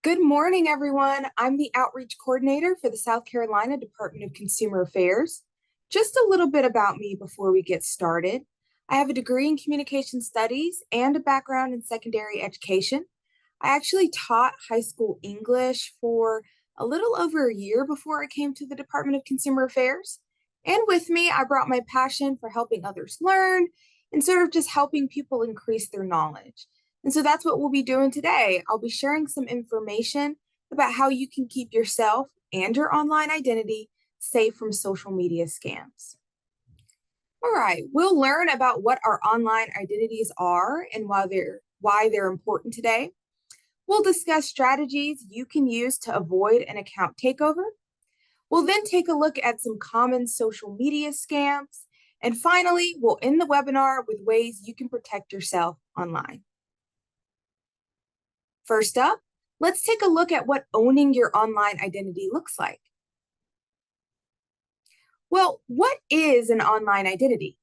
Good morning, everyone. I'm the outreach coordinator for the South Carolina Department of Consumer Affairs. Just a little bit about me before we get started. I have a degree in communication studies and a background in secondary education. I actually taught high school English for a little over a year before I came to the Department of Consumer Affairs. And with me, I brought my passion for helping others learn and sort of just helping people increase their knowledge. And so that's what we'll be doing today. I'll be sharing some information about how you can keep yourself and your online identity safe from social media scams. All right, we'll learn about what our online identities are and why they're important today. We'll discuss strategies you can use to avoid an account takeover. We'll then take a look at some common social media scams. And finally, we'll end the webinar with ways you can protect yourself online. First up, let's take a look at what owning your online identity looks like. Well, what is an online identity?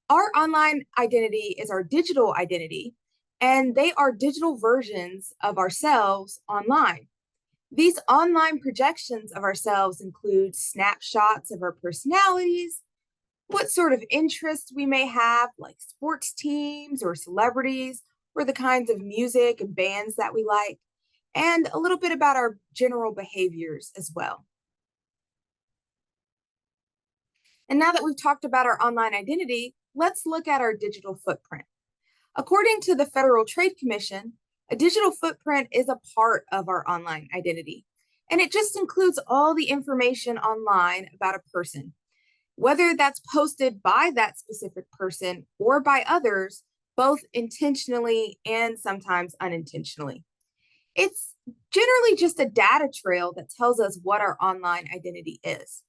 Our online identity is our digital identity, and they are digital versions of ourselves online. These online projections of ourselves include snapshots of our personalities, what sort of interests we may have, like sports teams or celebrities, or the kinds of music and bands that we like, and a little bit about our general behaviors as well. And now that we've talked about our online identity, let's look at our digital footprint. According to the Federal Trade Commission, a digital footprint is a part of our online identity, and it just includes all the information online about a person, whether that's posted by that specific person or by others, both intentionally and sometimes unintentionally. It's generally just a data trail that tells us what our online identity is.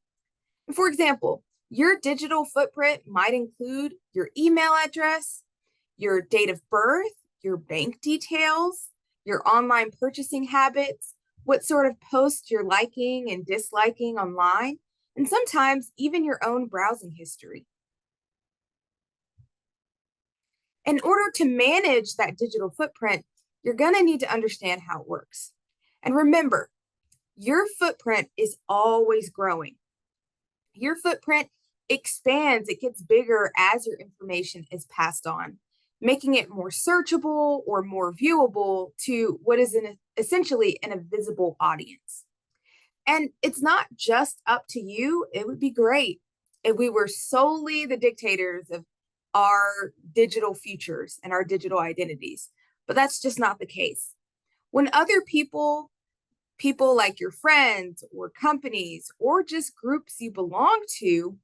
For example, your digital footprint might include your email address, your date of birth, your bank details, your online purchasing habits, what sort of posts you're liking and disliking online, and sometimes even your own browsing history. In order to manage that digital footprint, you're going to need to understand how it works. And remember, your footprint is always growing. Your footprint expands, it gets bigger as your information is passed on, making it more searchable or more viewable to what is essentially an invisible audience. And it's not just up to you. It would be great if we were solely the dictators of our digital futures and our digital identities, but that's just not the case. When other people like your friends or companies or just groups you belong to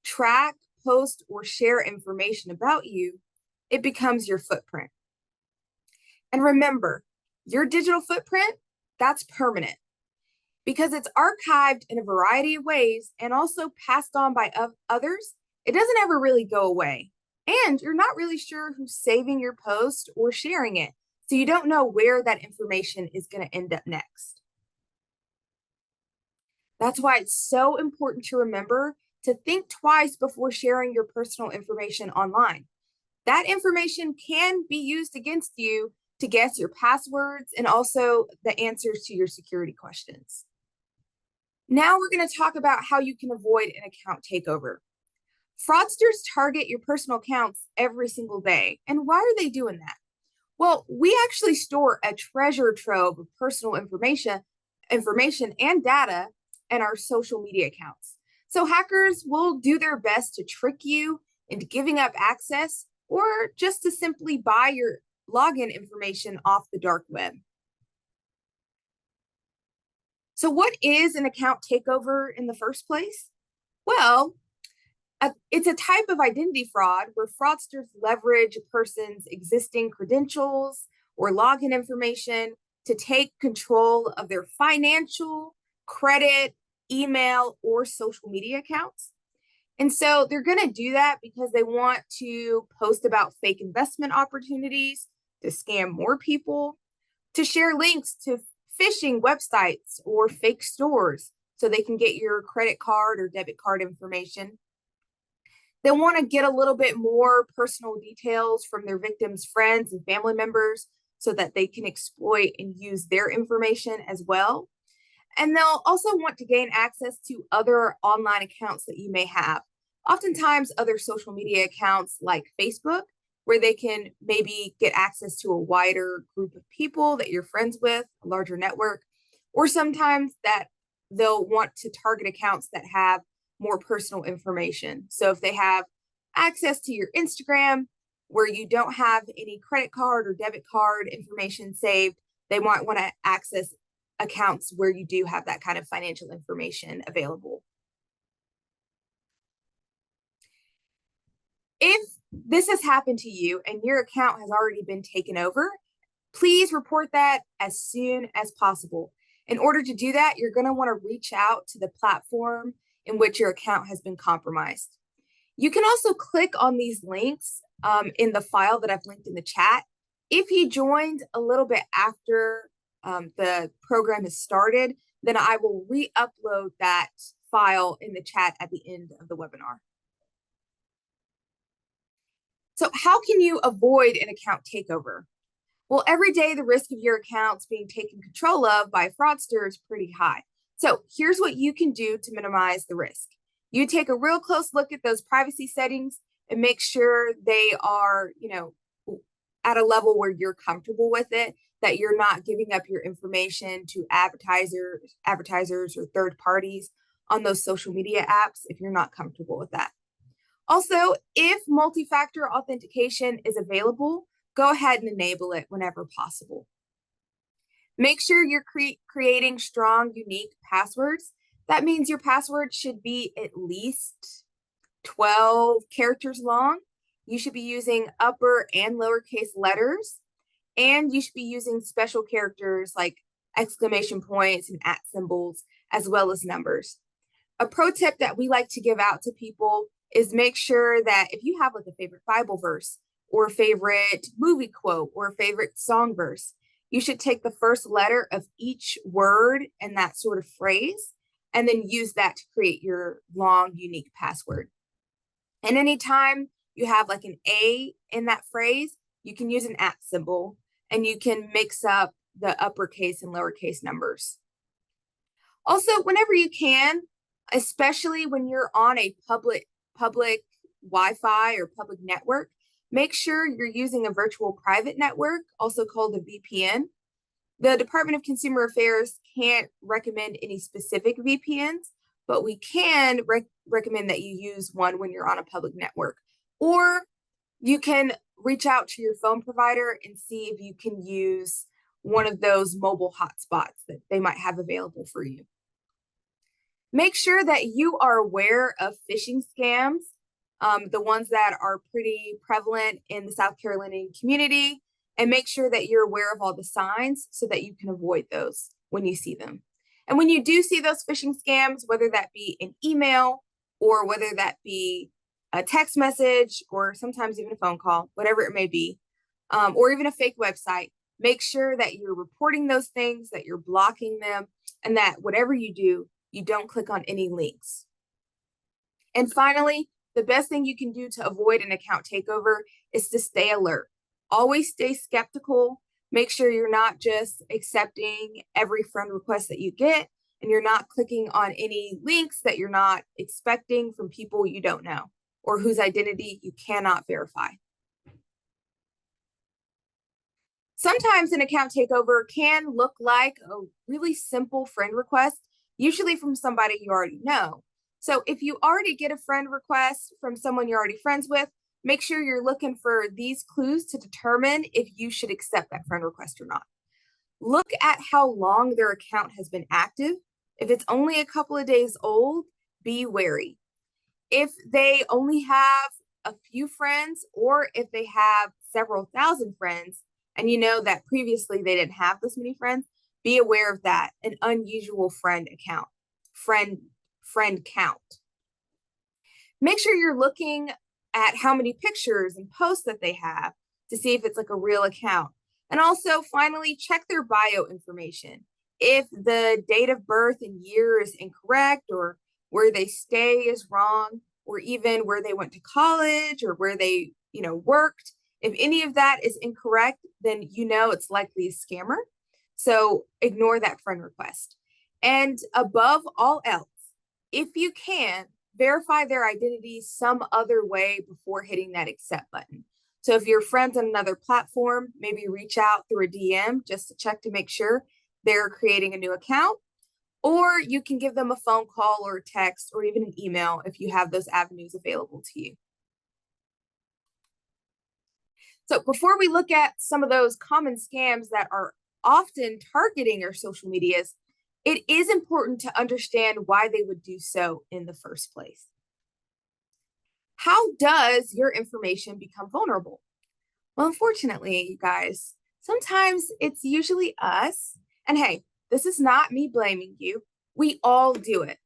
track, post, or share information about you, it becomes your footprint. And remember, your digital footprint, that's permanent because it's archived in a variety of ways and also passed on by others. It doesn't ever really go away. And you're not really sure who's saving your post or sharing it. So you don't know where that information is going to end up next. That's why it's so important to remember to think twice before sharing your personal information online. That information can be used against you to guess your passwords and also the answers to your security questions. Now we're going to talk about how you can avoid an account takeover. Fraudsters target your personal accounts every single day. And why are they doing that? Well, we actually store a treasure trove of personal information and data in our social media accounts. So hackers will do their best to trick you into giving up access or just to simply buy your login information off the dark web. So what is an account takeover in the first place? Well, it's a type of identity fraud where fraudsters leverage a person's existing credentials or login information to take control of their financial, credit, email, or social media accounts. And so they're going to do that because they want to post about fake investment opportunities, to scam more people, to share links to phishing websites or fake stores so they can get your credit card or debit card information. They want to get a little bit more personal details from their victims' friends and family members so that they can exploit and use their information as well. And they'll also want to gain access to other online accounts that you may have. Oftentimes, other social media accounts like Facebook, where they can maybe get access to a wider group of people that you're friends with, a larger network, or sometimes that they'll want to target accounts that have more personal information. So if they have access to your Instagram where you don't have any credit card or debit card information saved, they might want to access accounts where you do have that kind of financial information available. If this has happened to you and your account has already been taken over, please report that as soon as possible. In order to do that, you're going to want to reach out to the platform in which your account has been compromised. You can also click on these links in the file that I've linked in the chat. If you joined a little bit after the program has started, then I will re-upload that file in the chat at the end of the webinar. So how can you avoid an account takeover? Well, every day the risk of your accounts being taken control of by a fraudster is pretty high. So here's what you can do to minimize the risk. You take a real close look at those privacy settings and make sure they are, at a level where you're comfortable with it, that you're not giving up your information to advertisers or third parties on those social media apps if you're not comfortable with that. Also, if multi-factor authentication is available, go ahead and enable it whenever possible. Make sure you're creating strong, unique passwords. That means your password should be at least 12 characters long. You should be using upper and lowercase letters, and you should be using special characters like exclamation points and @ symbols, as well as numbers. A pro tip that we like to give out to people is make sure that if you have like a favorite Bible verse or a favorite movie quote or a favorite song verse, you should take the first letter of each word in that sort of phrase and then use that to create your long, unique password. And anytime you have like an A in that phrase, you can use an @ symbol and you can mix up the uppercase and lowercase numbers. Also, whenever you can, especially when you're on a public Wi-Fi or public network, make sure you're using a virtual private network, also called a VPN. The Department of Consumer Affairs can't recommend any specific VPNs, but we can recommend that you use one when you're on a public network. Or you can reach out to your phone provider and see if you can use one of those mobile hotspots that they might have available for you. Make sure that you are aware of phishing scams, the ones that are pretty prevalent in the South Carolinian community, and make sure that you're aware of all the signs so that you can avoid those when you see them. And when you do see those phishing scams, whether that be an email or whether that be a text message or sometimes even a phone call, whatever it may be, or even a fake website, make sure that you're reporting those things, that you're blocking them, and that whatever you do, you don't click on any links. And finally, the best thing you can do to avoid an account takeover is to stay alert. Always stay skeptical. Make sure you're not just accepting every friend request that you get, and you're not clicking on any links that you're not expecting from people you don't know or whose identity you cannot verify. Sometimes an account takeover can look like a really simple friend request, usually from somebody you already know. So if you already get a friend request from someone you're already friends with, make sure you're looking for these clues to determine if you should accept that friend request or not. Look at how long their account has been active. If it's only a couple of days old, be wary. If they only have a few friends, or if they have several thousand friends, and you know that previously they didn't have this many friends, be aware of that, an unusual friend account, friend count. Make sure you're looking at how many pictures and posts that they have to see if it's like a real account. And also, finally, check their bio information. If the date of birth and year is incorrect, or where they stay is wrong, or even where they went to college or where they, worked, If any of that is incorrect, then you know it's likely a scammer. So ignore that friend request. And above all else, if you can, verify their identity some other way before hitting that accept button. So if your friends on another platform, maybe reach out through a DM just to check to make sure they're creating a new account, or you can give them a phone call or a text or even an email if you have those avenues available to you. So before we look at some of those common scams that are often targeting our social medias, it is important to understand why they would do so in the first place. How does your information become vulnerable? Well, unfortunately, you guys, sometimes it's usually us. And hey, this is not me blaming you. We all do it.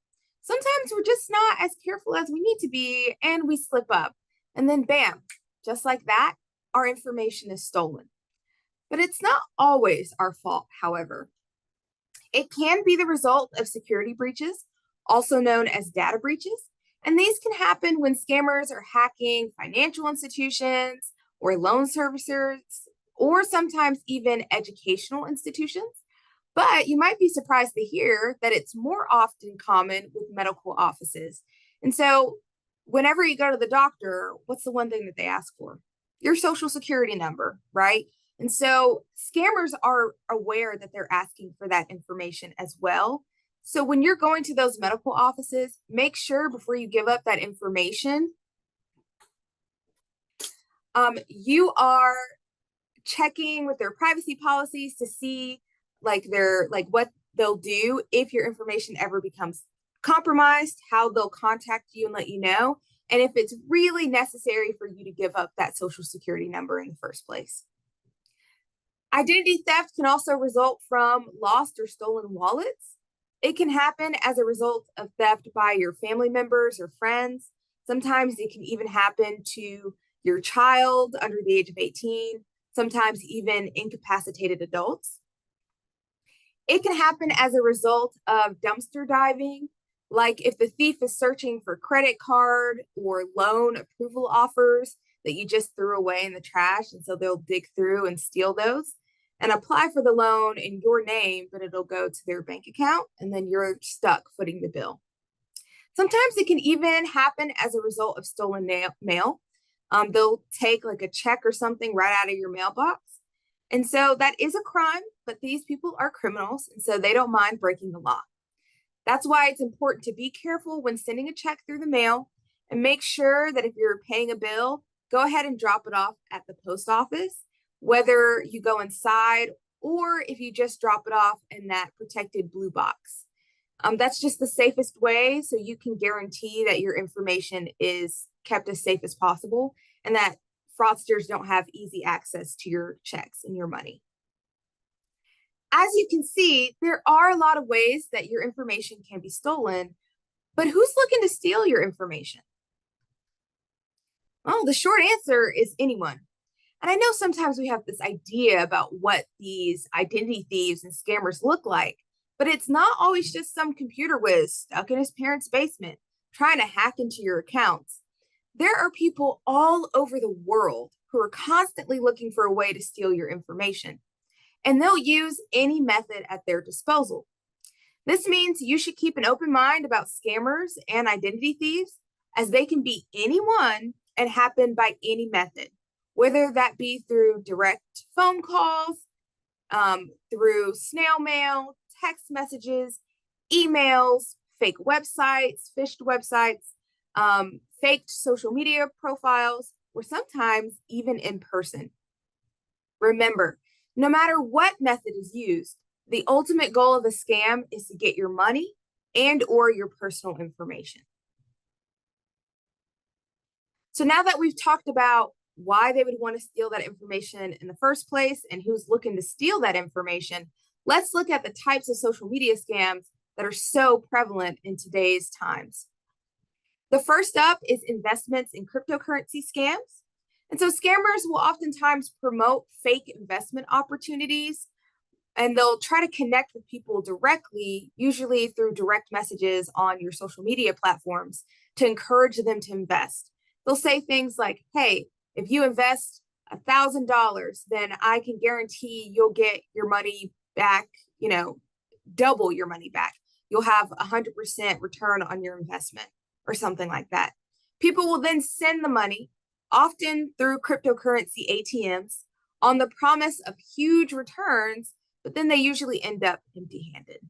Sometimes we're just not as careful as we need to be and we slip up. And then bam, just like that, our information is stolen. But it's not always our fault, however. It can be the result of security breaches, also known as data breaches. And these can happen when scammers are hacking financial institutions or loan servicers, or sometimes even educational institutions. But you might be surprised to hear that it's more often common with medical offices. And so, whenever you go to the doctor, what's the one thing that they ask for? Your social security number, right? And so, scammers are aware that they're asking for that information as well. So, when you're going to those medical offices, make sure before you give up that information, you are checking with their privacy policies to see what they'll do if your information ever becomes compromised, how they'll contact you and let you know, and if it's really necessary for you to give up that social security number in the first place. Identity theft can also result from lost or stolen wallets. It can happen as a result of theft by your family members or friends. Sometimes it can even happen to your child under the age of 18, sometimes even incapacitated adults. It can happen as a result of dumpster diving, like if the thief is searching for credit card or loan approval offers that you just threw away in the trash, and so they'll dig through and steal those and apply for the loan in your name, but it'll go to their bank account, and then you're stuck footing the bill. Sometimes it can even happen as a result of stolen mail. They'll take like a check or something right out of your mailbox. And so that is a crime, but these people are criminals, and so they don't mind breaking the law. That's why it's important to be careful when sending a check through the mail and make sure that if you're paying a bill, go ahead and drop it off at the post office, whether you go inside or if you just drop it off in that protected blue box. That's just the safest way, so you can guarantee that your information is kept as safe as possible and that fraudsters don't have easy access to your checks and your money. As you can see, there are a lot of ways that your information can be stolen, but who's looking to steal your information? Well, the short answer is anyone. And I know sometimes we have this idea about what these identity thieves and scammers look like, but it's not always just some computer whiz stuck in his parents' basement trying to hack into your accounts. There are people all over the world who are constantly looking for a way to steal your information, and they'll use any method at their disposal. This means you should keep an open mind about scammers and identity thieves, as they can be anyone and happen by any method, whether that be through direct phone calls, through snail mail, text messages, emails, fake websites, phished websites, faked social media profiles, or sometimes even in person. Remember, no matter what method is used, the ultimate goal of a scam is to get your money and or your personal information. So now that we've talked about why they would want to steal that information in the first place and who's looking to steal that information, let's look at the types of social media scams that are so prevalent in today's times. The first up is investments in cryptocurrency scams. And so scammers will oftentimes promote fake investment opportunities, and they'll try to connect with people directly, usually through direct messages on your social media platforms, to encourage them to invest. They'll say things like, hey, if you invest $1,000, then I can guarantee you'll get your money back, double your money back. You'll have 100% return on your investment or something like that. People will then send the money, often through cryptocurrency ATMs, on the promise of huge returns, but then they usually end up empty-handed.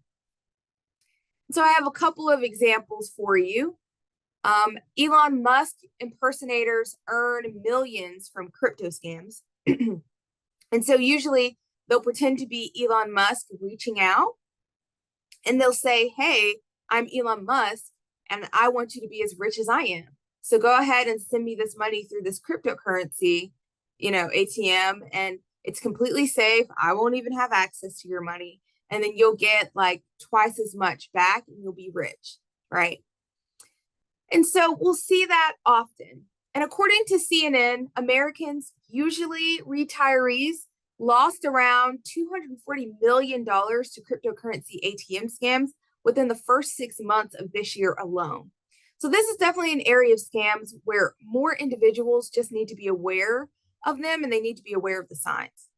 So I have a couple of examples for you. Elon Musk impersonators earn millions from crypto scams. And so usually they'll pretend to be Elon Musk reaching out, and they'll say, hey, I'm Elon Musk, and I want you to be as rich as I am. So go ahead and send me this money through this cryptocurrency, ATM, and it's completely safe. I won't even have access to your money. And then you'll get like twice as much back and you'll be rich, right? And so we'll see that often. And according to CNN, Americans, usually retirees, lost around $240 million to cryptocurrency ATM scams within the first 6 months of this year alone. So this is definitely an area of scams where more individuals just need to be aware of them, and they need to be aware of the signs.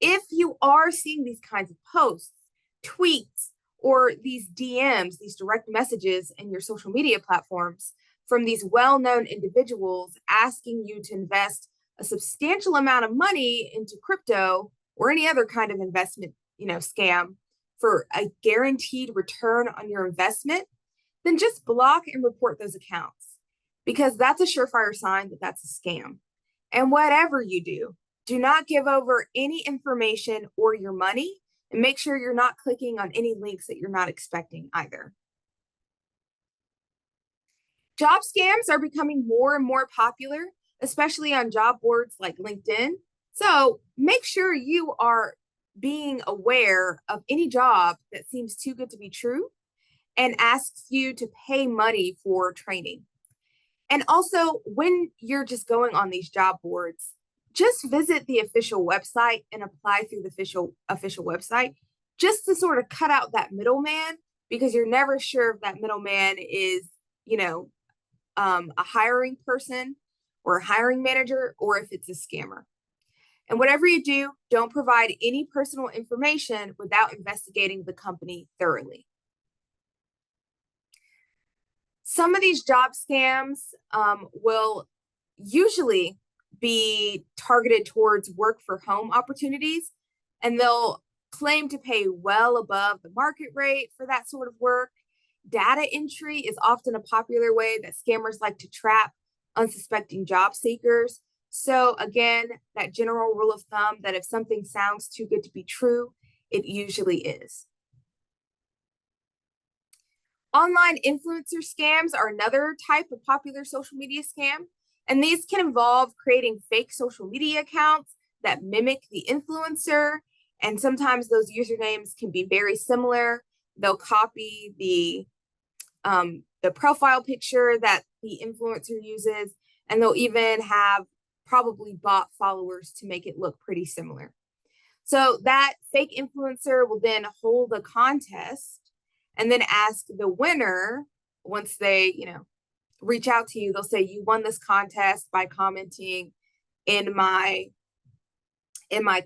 If you are seeing these kinds of posts, tweets, or these DMs, these direct messages in your social media platforms from these well-known individuals asking you to invest a substantial amount of money into crypto or any other kind of investment, scam for a guaranteed return on your investment, then just block and report those accounts, because that's a surefire sign that that's a scam. And whatever you do not give over any information or your money, and make sure you're not clicking on any links that you're not expecting either. Job scams are becoming more and more popular, especially on job boards like LinkedIn. So make sure you are being aware of any job that seems too good to be true and asks you to pay money for training. And also, when you're just going on these job boards, just visit the official website and apply through the official website, just to sort of cut out that middleman, because you're never sure if that middleman is, a hiring person or a hiring manager, or if it's a scammer. And whatever you do, don't provide any personal information without investigating the company thoroughly. Some of these job scams will usually be targeted towards work for home opportunities, and they'll claim to pay well above the market rate for that sort of work. Data entry is often a popular way that scammers like to trap unsuspecting job seekers. So again, that general rule of thumb that if something sounds too good to be true, it usually is. Online influencer scams are another type of popular social media scam, and these can involve creating fake social media accounts that mimic the influencer, and sometimes those usernames can be very similar. They'll copy the profile picture that the influencer uses, and they'll even have probably bot followers to make it look pretty similar. So that fake influencer will then hold a contest and then ask the winner, once they, reach out to you, they'll say, you won this contest by commenting in my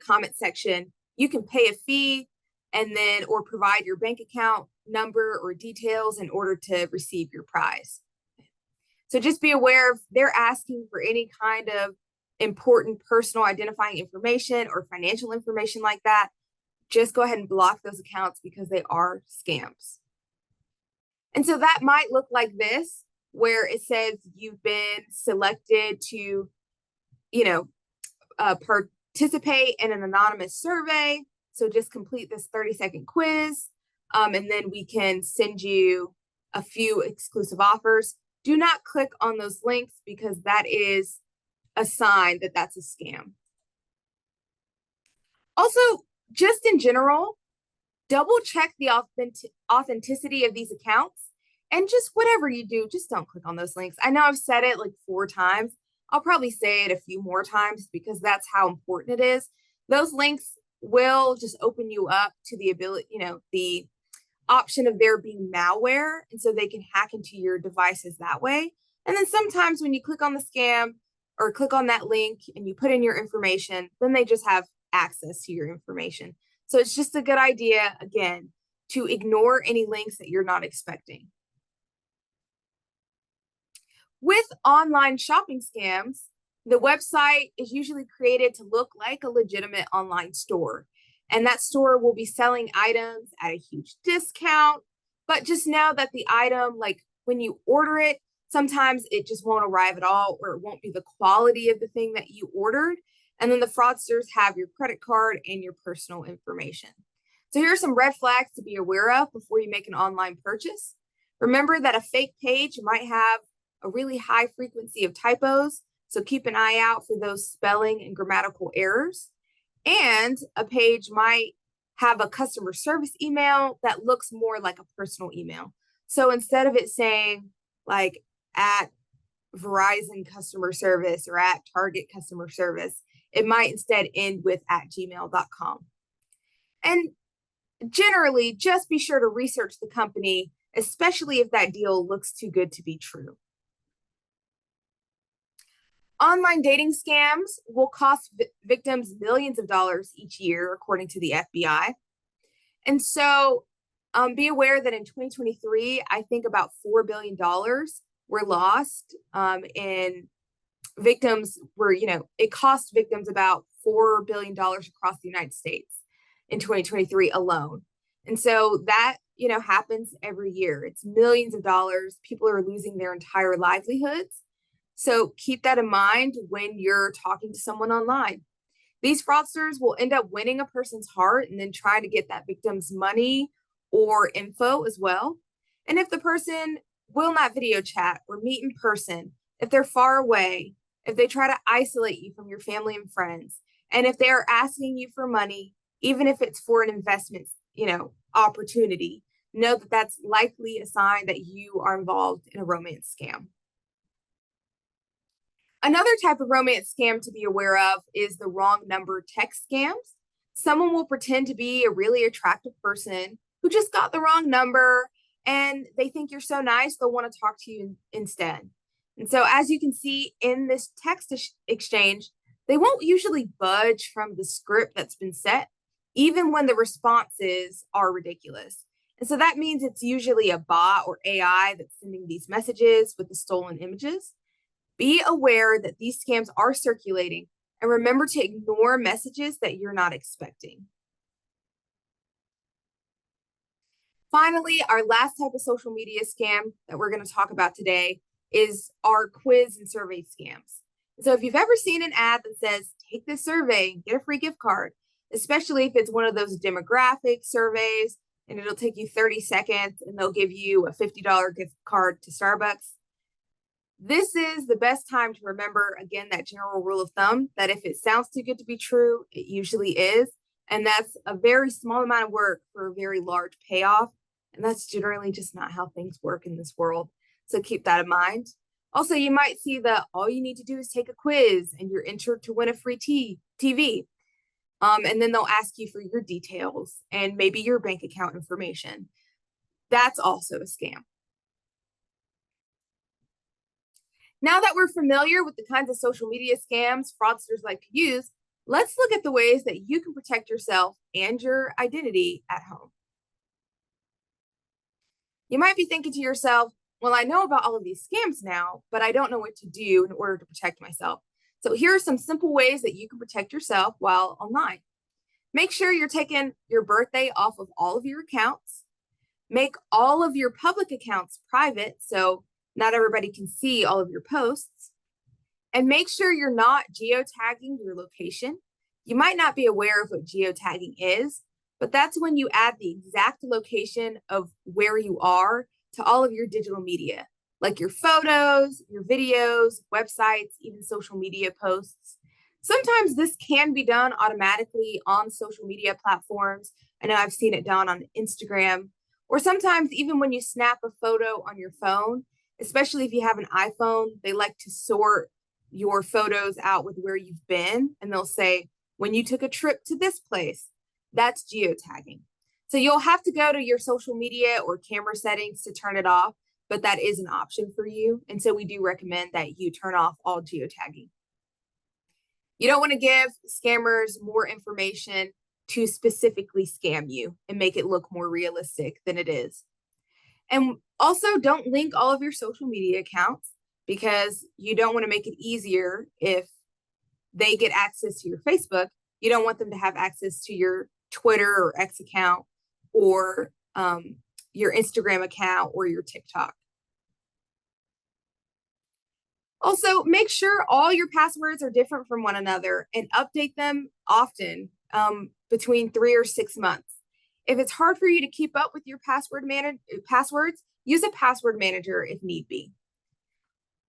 comment section. You can pay a fee and then, or provide your bank account number or details in order to receive your prize. So just be aware if they're asking for any kind of important personal identifying information or financial information like that, just go ahead and block those accounts, because they are scams. And so that might look like this, where it says you've been selected to, participate in an anonymous survey. So just complete this 30-second quiz, and then we can send you a few exclusive offers. Do not click on those links, because that is a sign that that's a scam. Also, just in general, double check the authenticity of these accounts, and just whatever you do, just don't click on those links. I know I've said it like 4 times. I'll probably say it a few more times, because that's how important it is. Those links will just open you up to the ability, the option of there being malware. And so they can hack into your devices that way. And then sometimes when you click on the scam or click on that link and you put in your information, then they just have access to your information. So it's just a good idea, again, to ignore any links that you're not expecting. With online shopping scams, the website is usually created to look like a legitimate online store. And that store will be selling items at a huge discount. But just know that the item, like when you order it, sometimes it just won't arrive at all, or it won't be the quality of the thing that you ordered. And then the fraudsters have your credit card and your personal information. So here are some red flags to be aware of before you make an online purchase. Remember that a fake page might have a really high frequency of typos, so keep an eye out for those spelling and grammatical errors. And a page might have a customer service email that looks more like a personal email. So instead of it saying like at Verizon customer service or at Target customer service, it might instead end with at gmail.com. And generally, just be sure to research the company, especially if that deal looks too good to be true. Online dating scams will cost victims millions of dollars each year, according to the FBI. And so be aware that in 2023, I think about $4 billion were lost in victims it cost victims about $4 billion across the United States in 2023 alone. And so that, happens every year. It's millions of dollars. People are losing their entire livelihoods. So keep that in mind when you're talking to someone online. These fraudsters will end up winning a person's heart and then try to get that victim's money or info as well. And if the person will not video chat or meet in person, if they're far away, if they try to isolate you from your family and friends, and if they are asking you for money, even if it's for an investment, opportunity, know that that's likely a sign that you are involved in a romance scam. Another type of romance scam to be aware of is the wrong number text scams. Someone will pretend to be a really attractive person who just got the wrong number, and they think you're so nice, they'll want to talk to you instead. And so as you can see in this text exchange, they won't usually budge from the script that's been set, even when the responses are ridiculous. And so that means it's usually a bot or AI that's sending these messages with the stolen images. Be aware that these scams are circulating, and remember to ignore messages that you're not expecting. Finally, our last type of social media scam that we're going to talk about today is our quiz and survey scams. So if you've ever seen an ad that says, take this survey and get a free gift card, especially if it's one of those demographic surveys and it'll take you 30 seconds and they'll give you a $50 gift card to Starbucks, this is the best time to remember, again, that general rule of thumb that if it sounds too good to be true, it usually is. And that's a very small amount of work for a very large payoff. And that's generally just not how things work in this world. So keep that in mind. Also, you might see that all you need to do is take a quiz and you're entered to win a free TV. And then they'll ask you for your details and maybe your bank account information. That's also a scam. Now that we're familiar with the kinds of social media scams fraudsters like to use, let's look at the ways that you can protect yourself and your identity at home. You might be thinking to yourself, well, I know about all of these scams now, but I don't know what to do in order to protect myself. So here are some simple ways that you can protect yourself while online. Make sure you're taking your birthday off of all of your accounts. Make all of your public accounts private, so not everybody can see all of your posts. And make sure you're not geotagging your location. You might not be aware of what geotagging is, but that's when you add the exact location of where you are to all of your digital media, like your photos, your videos, websites, even social media posts. Sometimes this can be done automatically on social media platforms. I know I've seen it done on Instagram, or sometimes even when you snap a photo on your phone, especially if you have an iPhone, they like to sort your photos out with where you've been. And they'll say, when you took a trip to this place, that's geotagging. So you'll have to go to your social media or camera settings to turn it off, but that is an option for you. And so we do recommend that you turn off all geotagging. You don't want to give scammers more information to specifically scam you and make it look more realistic than it is. And also, don't link all of your social media accounts because you don't want to make it easier if they get access to your Facebook. You don't want them to have access to your Twitter or X account or your Instagram account or your TikTok. Also, make sure all your passwords are different from one another and update them often, between 3 or 6 months. If it's hard for you to keep up with your passwords, use a password manager if need be.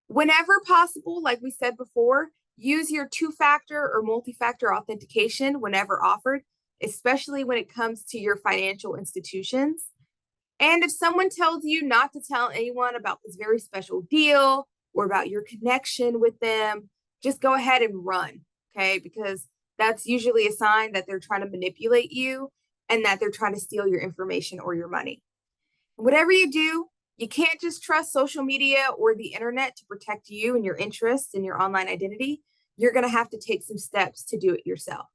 Whenever possible, like we said before, use your two-factor or multi-factor authentication whenever offered, especially when it comes to your financial institutions. And if someone tells you not to tell anyone about this very special deal or about your connection with them, just go ahead and run, okay? Because that's usually a sign that they're trying to manipulate you and that they're trying to steal your information or your money. Whatever you do, you can't just trust social media or the internet to protect you and your interests and your online identity. You're going to have to take some steps to do it yourself.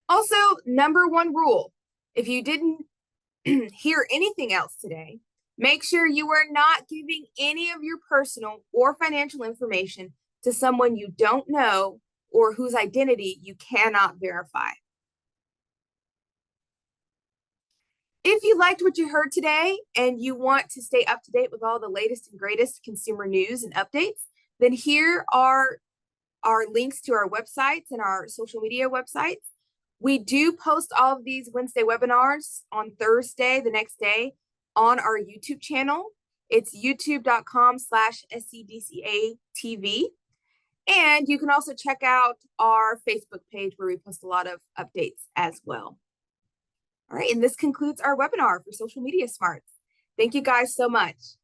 Also, number one rule, if you didn't hear anything else today, make sure you are not giving any of your personal or financial information to someone you don't know or whose identity you cannot verify. If you liked what you heard today and you want to stay up to date with all the latest and greatest consumer news and updates, then here are our links to our websites and our social media websites. We do post all of these Wednesday webinars on Thursday, the next day, on our YouTube channel. It's youtube.com/SCDCA TV. And you can also check out our Facebook page where we post a lot of updates as well. All right, and this concludes our webinar for Social Media Smarts. Thank you guys so much.